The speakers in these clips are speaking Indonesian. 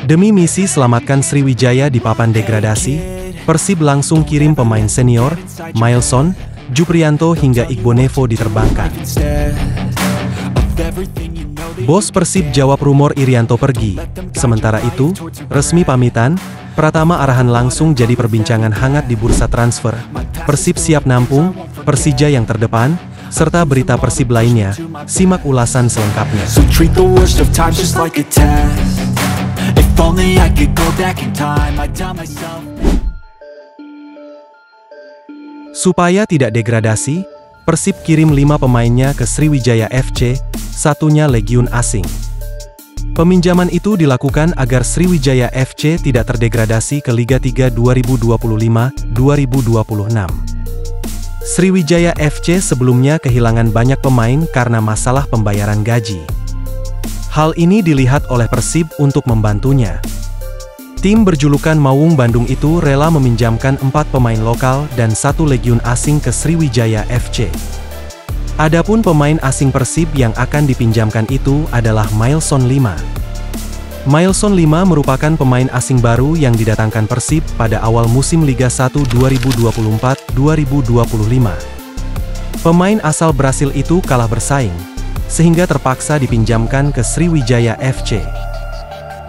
Demi misi selamatkan Sriwijaya di papan degradasi, Persib langsung kirim pemain senior, Mailson, Juprianto hingga Igbonevo diterbangkan. Bos Persib jawab rumor Irianto pergi. Sementara itu, resmi pamitan, Pratama arahan langsung jadi perbincangan hangat di bursa transfer. Persib siap nampung, Persija yang terdepan, serta berita Persib lainnya. Simak ulasan selengkapnya. Supaya tidak degradasi, Persib kirim 5 pemainnya ke Sriwijaya FC, satunya legiun asing. Peminjaman itu dilakukan agar Sriwijaya FC tidak terdegradasi ke Liga 3 2025-2026. Sriwijaya FC sebelumnya kehilangan banyak pemain karena masalah pembayaran gaji. Hal ini dilihat oleh Persib untuk membantunya. Tim berjulukan Mawung Bandung itu rela meminjamkan 4 pemain lokal dan 1 legiun asing ke Sriwijaya FC. Adapun pemain asing Persib yang akan dipinjamkan itu adalah Mailson 5. Mailson 5 merupakan pemain asing baru yang didatangkan Persib pada awal musim Liga 1 2024-2025. Pemain asal Brasil itu kalah bersaing, sehingga terpaksa dipinjamkan ke Sriwijaya FC.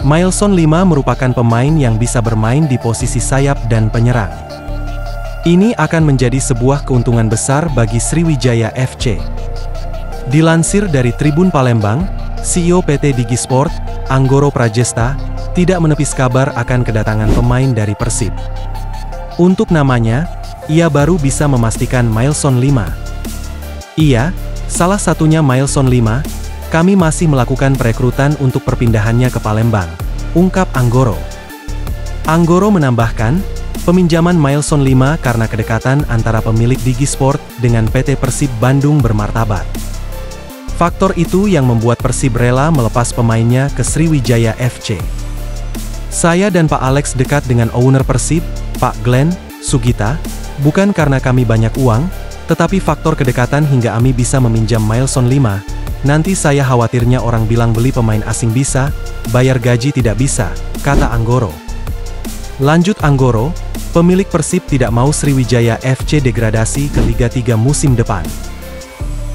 Mailson 5 merupakan pemain yang bisa bermain di posisi sayap dan penyerang. Ini akan menjadi sebuah keuntungan besar bagi Sriwijaya FC. Dilansir dari Tribun Palembang, CEO PT Digisport, Anggoro Prajesta, tidak menepis kabar akan kedatangan pemain dari Persib. Untuk namanya, ia baru bisa memastikan Mailson 5. Iya, salah satunya Mailson 5, kami masih melakukan perekrutan untuk perpindahannya ke Palembang, ungkap Anggoro. Anggoro menambahkan, peminjaman Mailson 5 karena kedekatan antara pemilik Digisport dengan PT Persib Bandung bermartabat. Faktor itu yang membuat Persib rela melepas pemainnya ke Sriwijaya FC. Saya dan Pak Alex dekat dengan owner Persib, Pak Glenn Sugita, bukan karena kami banyak uang, tetapi faktor kedekatan hingga kami bisa meminjam Mailson 5. Nanti saya khawatirnya orang bilang beli pemain asing bisa, bayar gaji tidak bisa, kata Anggoro. Lanjut Anggoro, pemilik Persib tidak mau Sriwijaya FC degradasi ke Liga 3 musim depan.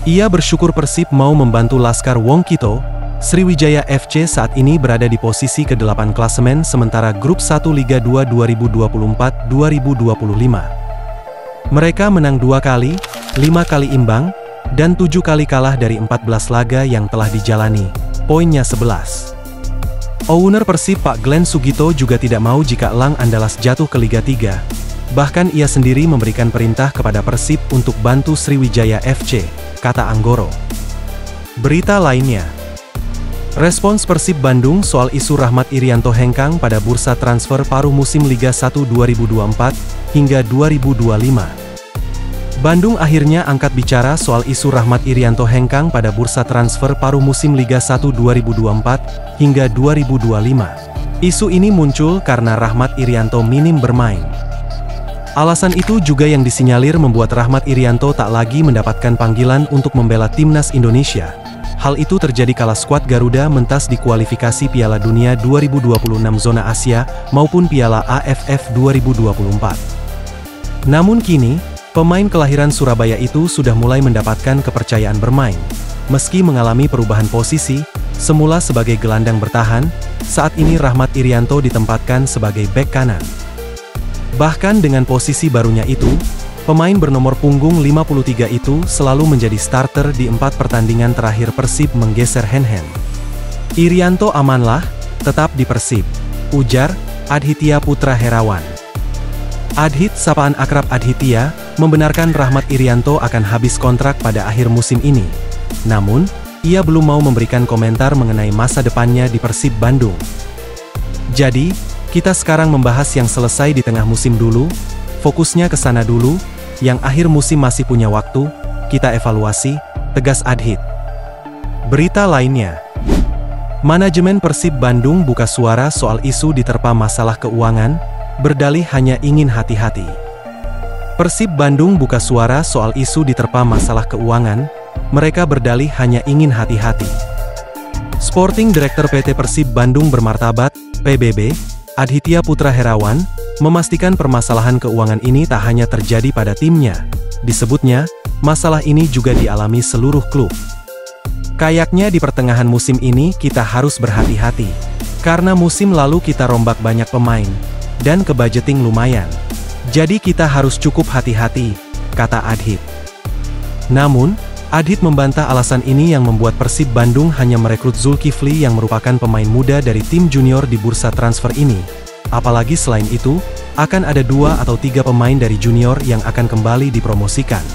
Ia bersyukur Persib mau membantu Laskar Wongkito. Sriwijaya FC saat ini berada di posisi ke-8 klasemen sementara Grup 1 Liga 2 2024-2025. Mereka menang 2 kali, 5 kali imbang, dan 7 kali kalah dari 14 laga yang telah dijalani, poinnya 11. Owner Persib Pak Glenn Sugito juga tidak mau jika Elang Andalas jatuh ke Liga 3. Bahkan ia sendiri memberikan perintah kepada Persib untuk bantu Sriwijaya FC, kata Anggoro. Berita lainnya. Respons Persib Bandung soal isu Rahmat Irianto hengkang pada bursa transfer paruh musim Liga 1 2024 hingga 2025. Bandung akhirnya angkat bicara soal isu Rahmat Irianto hengkang pada bursa transfer paruh musim Liga 1 2024 hingga 2025. Isu ini muncul karena Rahmat Irianto minim bermain. Alasan itu juga yang disinyalir membuat Rahmat Irianto tak lagi mendapatkan panggilan untuk membela timnas Indonesia. Hal itu terjadi kala skuad Garuda mentas di kualifikasi Piala Dunia 2026 zona Asia maupun Piala AFF 2024. Namun kini, pemain kelahiran Surabaya itu sudah mulai mendapatkan kepercayaan bermain. Meski mengalami perubahan posisi, semula sebagai gelandang bertahan, saat ini Rahmat Irianto ditempatkan sebagai bek kanan. Bahkan dengan posisi barunya itu, pemain bernomor punggung 53 itu selalu menjadi starter di 4 pertandingan terakhir Persib menggeser Henhen. Irianto amanlah, tetap di Persib, ujar Adhitya Putra Herawan. Adhit, sapaan akrab Adhitya, membenarkan Rahmat Irianto akan habis kontrak pada akhir musim ini. Namun, ia belum mau memberikan komentar mengenai masa depannya di Persib Bandung. Jadi, kita sekarang membahas yang selesai di tengah musim dulu, fokusnya ke sana dulu, yang akhir musim masih punya waktu, kita evaluasi, tegas Adhit. Berita lainnya. Manajemen Persib Bandung buka suara soal isu diterpa masalah keuangan, berdalih hanya ingin hati-hati. Persib Bandung buka suara soal isu diterpa masalah keuangan, mereka berdalih hanya ingin hati-hati. Sporting Director PT Persib Bandung bermartabat, PBB, Adhitya Putra Herawan, memastikan permasalahan keuangan ini tak hanya terjadi pada timnya. Disebutnya, masalah ini juga dialami seluruh klub. Kayaknya di pertengahan musim ini kita harus berhati-hati. Karena musim lalu kita rombak banyak pemain, dan ke budgeting lumayan. Jadi kita harus cukup hati-hati, kata Adhit. Namun, Adhit membantah alasan ini yang membuat Persib Bandung hanya merekrut Zulkifli yang merupakan pemain muda dari tim junior di bursa transfer ini. Apalagi selain itu, akan ada 2 atau 3 pemain dari junior yang akan kembali dipromosikan.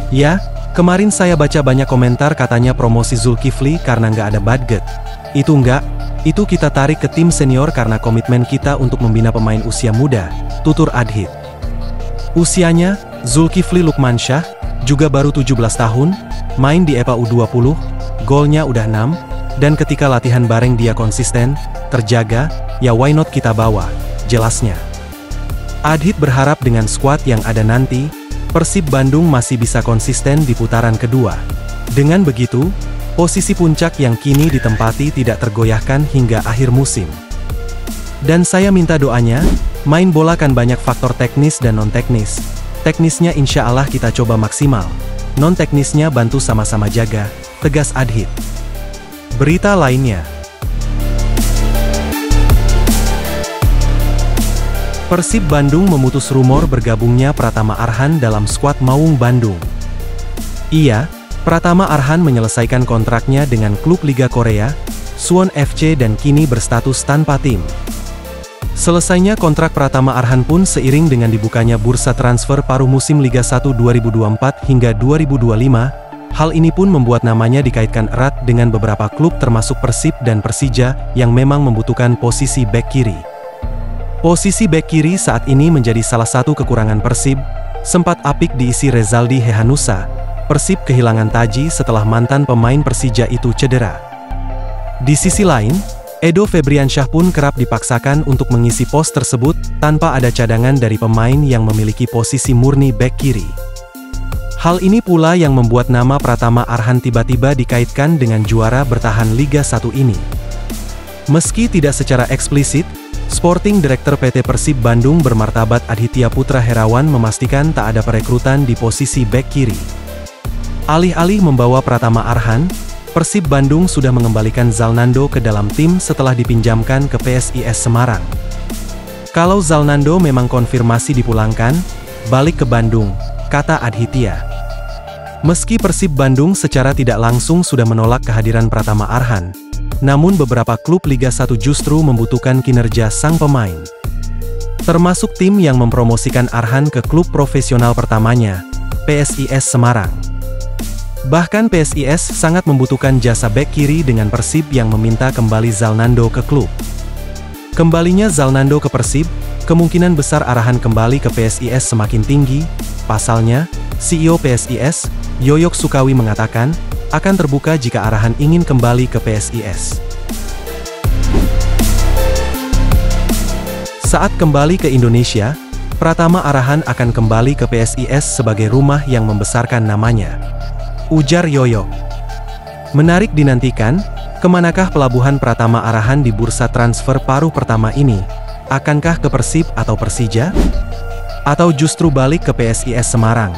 Ya, kemarin saya baca banyak komentar katanya promosi Zulkifli karena nggak ada budget. Itu enggak, itu kita tarik ke tim senior karena komitmen kita untuk membina pemain usia muda, tutur Adhit. Usianya, Zulkifli Lukmansyah, juga baru 17 tahun, main di EPA U20, golnya udah 6, dan ketika latihan bareng dia konsisten, terjaga, ya why not kita bawa, jelasnya. Adhit berharap dengan skuad yang ada nanti, Persib Bandung masih bisa konsisten di putaran kedua. Dengan begitu, posisi puncak yang kini ditempati tidak tergoyahkan hingga akhir musim. Dan saya minta doanya, main bola kan banyak faktor teknis dan non-teknis. Teknisnya insya Allah kita coba maksimal. Non-teknisnya bantu sama-sama jaga, tegas Adhit. Berita lainnya. Persib Bandung memutus rumor bergabungnya Pratama Arhan dalam skuad Maung Bandung. Iya, Pratama Arhan menyelesaikan kontraknya dengan klub Liga Korea, Suwon FC dan kini berstatus tanpa tim. Selesainya kontrak Pratama Arhan pun seiring dengan dibukanya bursa transfer paruh musim Liga 1 2024 hingga 2025, hal ini pun membuat namanya dikaitkan erat dengan beberapa klub termasuk Persib dan Persija yang memang membutuhkan posisi bek kiri. Posisi bek kiri saat ini menjadi salah satu kekurangan Persib, sempat apik diisi Rezaldi Hehanusa. Persib kehilangan Taji setelah mantan pemain Persija itu cedera. Di sisi lain, Edo Febriansyah pun kerap dipaksakan untuk mengisi pos tersebut tanpa ada cadangan dari pemain yang memiliki posisi murni bek kiri. Hal ini pula yang membuat nama Pratama Arhan tiba-tiba dikaitkan dengan juara bertahan Liga 1 ini. Meski tidak secara eksplisit, Sporting Director PT Persib Bandung bermartabat Adhitya Putra Herawan memastikan tak ada perekrutan di posisi bek kiri. Alih-alih membawa Pratama Arhan, Persib Bandung sudah mengembalikan Zalnando ke dalam tim setelah dipinjamkan ke PSIS Semarang. Kalau Zalnando memang konfirmasi dipulangkan, balik ke Bandung, kata Adhitya. Meski Persib Bandung secara tidak langsung sudah menolak kehadiran Pratama Arhan, namun beberapa klub Liga 1 justru membutuhkan kinerja sang pemain. Termasuk tim yang mempromosikan Arhan ke klub profesional pertamanya, PSIS Semarang. Bahkan PSIS sangat membutuhkan jasa bek kiri dengan Persib yang meminta kembali Zalnando ke klub. Kembalinya Zalnando ke Persib, kemungkinan besar Arhan kembali ke PSIS semakin tinggi. Pasalnya, CEO PSIS, Yoyok Sukawi mengatakan, akan terbuka jika Arhan ingin kembali ke PSIS. Saat kembali ke Indonesia, Pratama Arhan akan kembali ke PSIS sebagai rumah yang membesarkan namanya, ujar Yoyok. Menarik dinantikan, kemanakah pelabuhan Pratama Arhan di bursa transfer paruh pertama ini? Akankah ke Persib atau Persija? Atau justru balik ke PSIS Semarang?